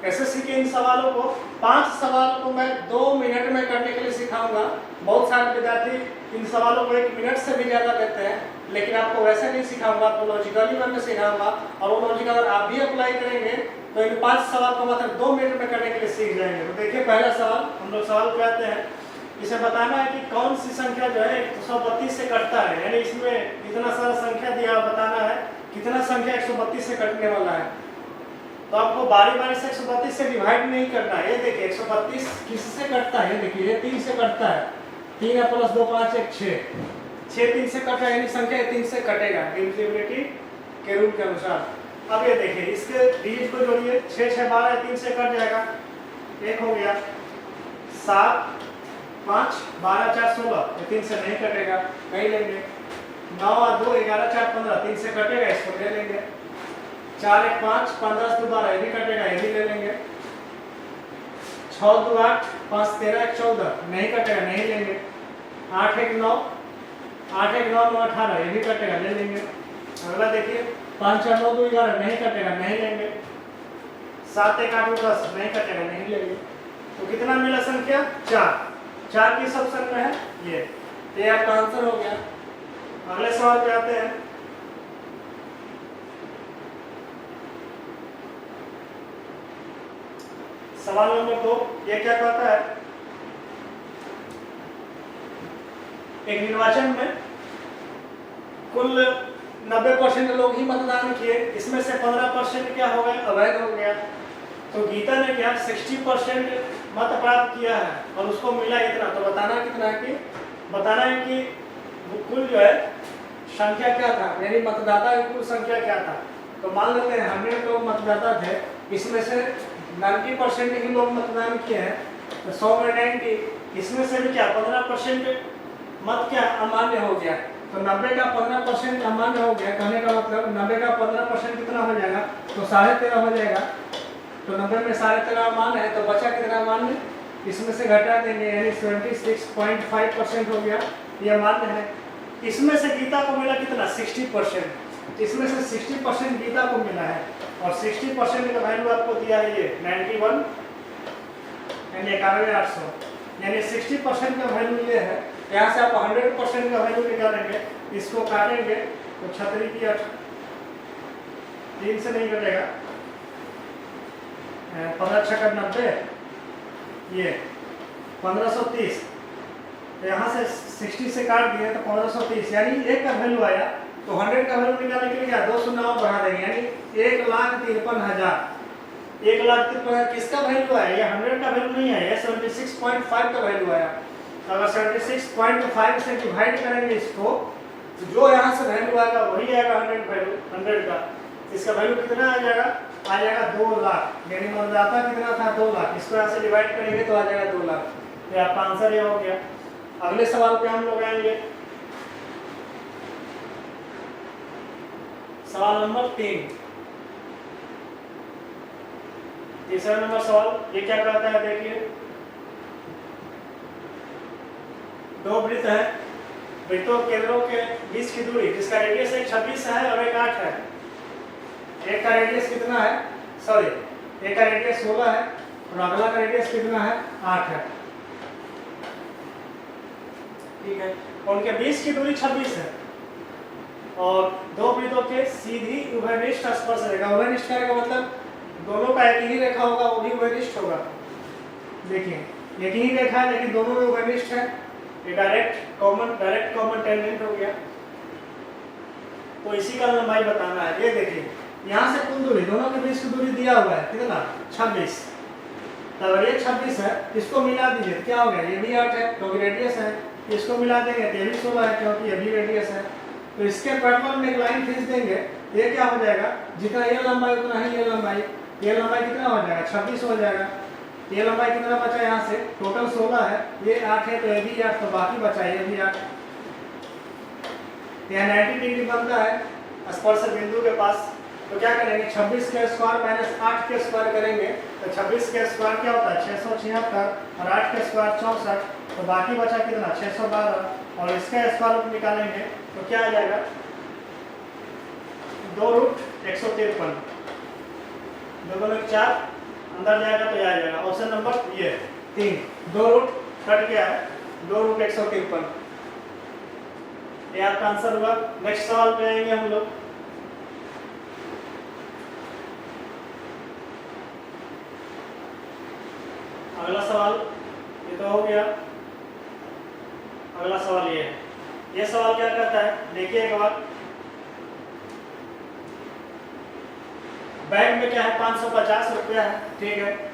SSC के इन सवालों को 5 सवालों को मैं 2 मिनट में करने के लिए सिखाऊंगा। बहुत सारे विद्यार्थी इन सवालों को 1 मिनट से भी ज़्यादा देते हैं, लेकिन आपको वैसे नहीं सिखाऊंगा, आपको लॉजिकली वे में सिखाऊंगा। और वो लॉजिक अगर आप भी अप्लाई करेंगे तो इन 5 सवाल को मात्र 2 मिनट में करने के लिए सीख जाएंगे। तो देखिए पहला सवाल, हम लोग सवाल पे आते हैं। इसे बताना है कि कौन सी संख्या जो है 132 से कटता है, यानी इसमें इतना सारा संख्या दिया, बताना है कितना संख्या 132 से कटने वाला है। तो आपको बारी बारी से 132 से डिवाइड नहीं करना है। ये देखिए 132 किससे कटता है, देखिए ये 3 से कटता है। 3 है प्लस 2 5 1 6, 6 3 से कटा, यानी संख्या 3 से कटेगा डिविजिबिलिटी के रूल के अनुसार। अब ये देखिए इसके डिजिट को जोड़िए, 6 6 12 3 से कट जाएगा, 1 हो गया। 7 5 12 4 16, ये 3 से नहीं कटेगा, नहीं लेंगे। 9 और 2 11 4 15, 3 से कटेगा, इसको ले लेंगे। 4 1 5 15 2 12, ये भी कटेगा, ये भी ले लेंगे। 6 2 8 5 13 1 14, नहीं कटेगा, नहीं लेंगे। 8 1 9 8 1 9 9 18, ये भी कटेगा, ले लेंगे। अगला देखिए 5 4 9 2 11, नहीं कटेगा, नहीं लेंगे। 7 1 8 2 10, नहीं कटेगा, नहीं लेंगे। तो कितना मिला संख्या? 4। 4 किस ऑप्शन में है? ये आपका आंसर हो गया। अगले सवाल पे आते हैं। सवाल नंबर 2, ये क्या कहता है? एक निर्वाचन में कुल 90% लोग ही मतदान किए, इसमें से 15% क्या हो गया? अवैध हो गया। तो गीता ने क्या 60% मत प्राप्त किया है और उसको मिला इतना। तो बताना कितना है कि बताना है कि कुल जो है संख्या क्या था, यानी मतदाता की कुल संख्या क्या था। तो मान लेते हैं 100 लोग मतदाता थे, इसमें से 90% ही लोग मतदान किए हैं, तो 100 में 90, इसमें से भी क्या 15% मत क्या अमान्य हो गया। तो 90 का 15% अमान्य हो गया, कहने का मतलब 90 का 15% कितना हो जाएगा? तो 13.5 हो जाएगा। तो 90 में 13.5 अमान्य है, तो बचा कितना अमान्य? इसमें से घटा देंगे, यानी 76.5% हो गया, ये मान्य है। इसमें से गीता को मिला कितना? 60%। इसमें से 60% गीता को मिला है और 60% का वैल्यू आपको दिया है ये 91 यानी 91,800, यानी 60% का वैल्यू ये है। यहाँ से आप 100% का वैल्यू निकालेंगे, इसको काटेंगे तो छतरी की 8 3 से नहीं कटेगा, 15 6 90, ये 1530। तो यहाँ से 60 से काट दिए तो 1530, यानी 1 का वैल्यू आया। तो 100 का वैल्यू निकालने के लिए क्या 2 शून्य बढ़ा देंगे, यानी 1,53,000। 1,53,000 किसका वैल्यू आया? ये 100 का वैल्यू नहीं है, ये 76.5 का वैल्यू आया। अगर 76.5 से डिवाइड करेंगे इसको, तो जो यहाँ से वैल्यू आएगा वही आएगा 100 वैल्यू 100 का। इसका वैल्यू कितना आ जाएगा? आ जाएगा 2 लाख, यानी मतदाता कितना था? 2 लाख। इसको यहाँ से डिवाइड करेंगे तो आ जाएगा 2 लाख। तो आपका आंसर ये हो गया। अगले सवाल पे हम लोग आएंगे, सवाल नंबर 3। तीसरा नंबर सवाल ये क्या कहता है? देखिए 2 वृत्त है, वृत्तों केंद्रों के बीच की दूरी जिसका रेडियस एक 26 है और एक 8 है। एक का रेडियस कितना है? सॉरी, एक का रेडियस 16 है और अगला का रेडियस कितना है? 8 है। ठीक है, उनके बीच की दूरी 26 है और 2 वृत्तों के सीधी उभयनिष्ठ स्पर्श रेखा। उभयनिष्ठ का मतलब दोनों का एक ही रेखा होगा, वो भी उभयनिष्ठ होगा। देखिए एक ही रेखा है लेकिन दोनों में उभयनिष्ठ है, ये डायरेक्ट कॉमन टेंजेंट हो गया। तो इसी का लंबाई बताना है। ये देखिए यहाँ से कुल दूरी, दोनों के बीच की दूरी दिया हुआ है कितना? 26। तो अगर ये 26 है, इसको मिला दीजिए तो क्या हो गया? ये भी 8 है क्योंकि रेडियस है। इसको मिला देंगे तो ये भी 16 है क्योंकि ये भी रेडियस है। तो इसके पैरेलल में एक लाइन खींच देंगे, ये क्या हो जाएगा? जितना ये लंबाई उतना ही ये लंबाई। ये लंबाई कितना हो जाएगा? 26 हो जाएगा। ये लंबाई कितना बचा? यहाँ से टोटल 16 है, ये 8 है तो ये भी 8, तो बाकी बचा ये भी 8। यहाँ 90 डिग्री बनता है स्पर्श बिंदु के पास। तो क्या करेंगे? 26 के स्क्वायर माइनस 8 के स्क्वायर करेंगे तो 26 के स्क्वायर क्या होता है? 676 और 8 के स्क्वायर 64, तो बाकी बचा कितना? 612 और इसका स्क्वायर रूट निकालेंगे तो क्या आ जाएगा? 2 रूट 153, 2 4 अंदर जाएगा तो यहाँ आ जाएगा। ऑप्शन नंबर ये 3, 2 रूट कट गया है, 2 रूट 153, ये आपका आंसर हुआ। नेक्स्ट सवाल पे आएंगे हम लोग। अगला सवाल ये तो हो गया। अगला सवाल ये है, ये सवाल क्या कहता है, देखिए एक बार। बैंक में क्या है, 550 रुपया है, ठीक है।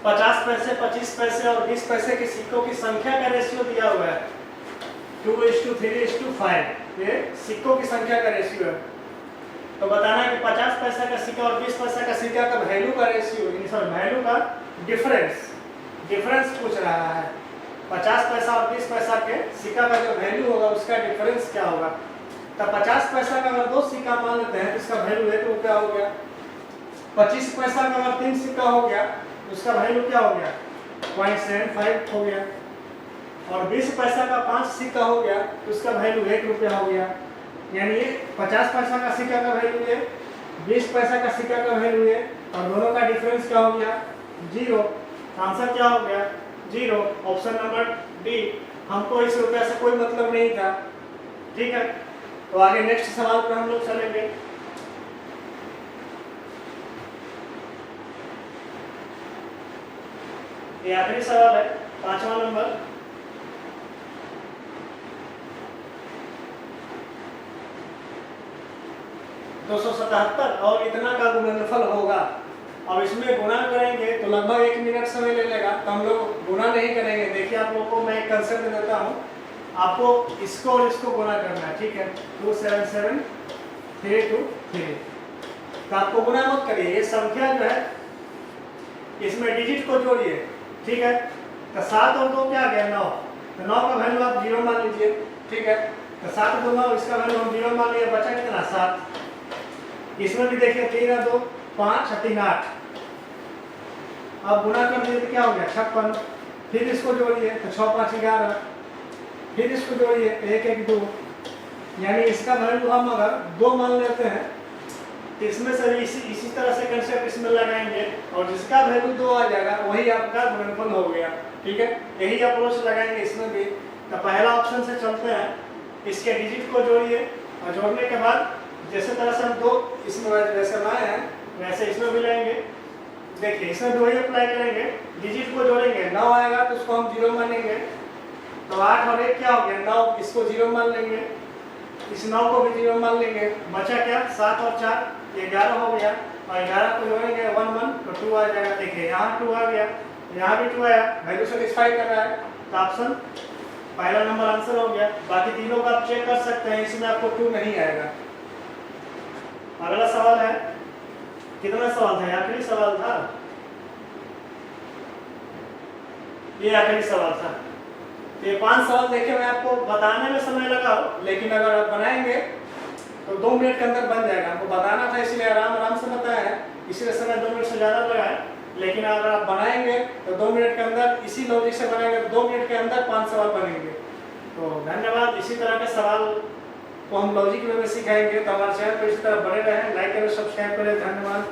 50 पैसे, 25 पैसे और 20 पैसे के सिक्कों की संख्या का रेशियो दिया हुआ है 2:3:5। ये सिक्कों की संख्या का रेशियो है। तो बताना है कि 50 पैसा का सिक्का और 20 पैसा का सिक्का का वैल्यू का रेशियो, वैल्यू का डिफरेंस पूछ रहा है। 50 पैसा और 20 पैसा के सिक्का का जो वैल्यू होगा उसका डिफरेंस क्या होगा। तो 50 पैसा का अगर 2 सिक्का मान लेते हैं तो इसका वैल्यू 1 रुपया हो गया। 25 पैसा का अगर 3 सिक्का हो गया तो उसका वैल्यू क्या हो गया, 0.75 हो गया। और 20 पैसा का 5 सिक्का हो गया तो उसका वैल्यू 1 रुपया हो गया। यानी 50 पैसा का सिक्का का वैल्यू है, 20 पैसा का सिक्का का वैल्यू है, और दोनों का डिफरेंस क्या हो गया, 0। आंसर क्या हो गया, 0। Option number D. हमको इस रुपया से कोई मतलब नहीं था, ठीक है। तो आगे नेक्स्ट सवाल पर हम लोग चलेंगे। ये आखिरी सवाल है, 5वां नंबर। दो 277 और इतना का गुणनफल होगा। अब इसमें गुणा करेंगे तो लगभग 1 मिनट समय ले लेगा, तो हम लोग गुणा नहीं करेंगे। देखिए आप लोगों को मैं एक कंसेप्ट देता हूँ, आपको इसको और इसको गुणा करना है, ठीक है। 277,323। तो आपको गुणा मत करिए, ये संख्या जो है इसमें डिजिट को जोड़िए, ठीक है। तो 7 और 2 क्या आ गया, 9। तो 9 का वैल्यू आप 0 मान लीजिए, ठीक है। तो 7 2 9, इसका वैल्यू हम 0 मान लिया, बचा कितना, 7। इसमें भी देखिए 3 और 2 5 और 3 8। अब गुणा कर दिए तो क्या हो गया, 56। फिर इसको जोड़िए तो 6 5 11। फिर इसको जोड़िए 1 1 2। यानी इसका वैल्यू हम अगर 2 मान लेते हैं तो इसमें से इसी तरह से कंसेप्ट इसमें लगाएंगे, और जिसका वैल्यू 2 आ जाएगा वही आपका गुणनफल हो गया, ठीक है। यही अप्रोच लगाएंगे इसमें भी। तो पहला ऑप्शन से चलते हैं, इसके डिजिट को जोड़िए, और जोड़ने के बाद जैसे तरह से हम 2 इसमें वैसे लाए हैं वैसे इसमें भी लाएंगे। देखिए इसमें भी वही अप्लाई करेंगे, डिजिट को जोड़ेंगे, 9 आएगा तो उसको हम 0 मानेंगे। तो 8 और 1 क्या हो गया, 9, इसको 0 मान लेंगे, इस 9 को भी 0 मान लेंगे। बचा क्या, 7 और 4 11 हो गया, और 11 को जोड़ेंगे 1 1 तो 2 आ जाएगा। देखिए यहाँ 2 आ गया, यहाँ भी 2 आया, वैल्यू सेटिस्फाई कर रहा है। तो ऑप्शन पहला नंबर आंसर हो गया। बाकी तीनों का आप चेक कर सकते हैं, इसमें आपको 2 नहीं आएगा। अगला सवाल है, कितना सवाल था, आखिरी सवाल था, ये आखिरी सवाल था। ये 5 सवाल देखिए, मैं आपको बताने में समय लगा, लेकिन अगर आप बनाएंगे तो 2 मिनट के अंदर बन जाएगा। हमको बताना था इसलिए आराम से बताया है, इसलिए समय 2 मिनट से ज़्यादा लगा है। लेकिन अगर आप बनाएंगे तो 2 मिनट के अंदर, इसी लॉजिक से बनाएंगे तो 2 मिनट के अंदर 5 सवाल बनेंगे। तो धन्यवाद। इसी तरह के सवाल को हम लॉजिक में सिखाएंगे। तो हमारे चैनल पर इसी तरह बने रहें, लाइक करें, सब्सक्राइब करें। धन्यवाद।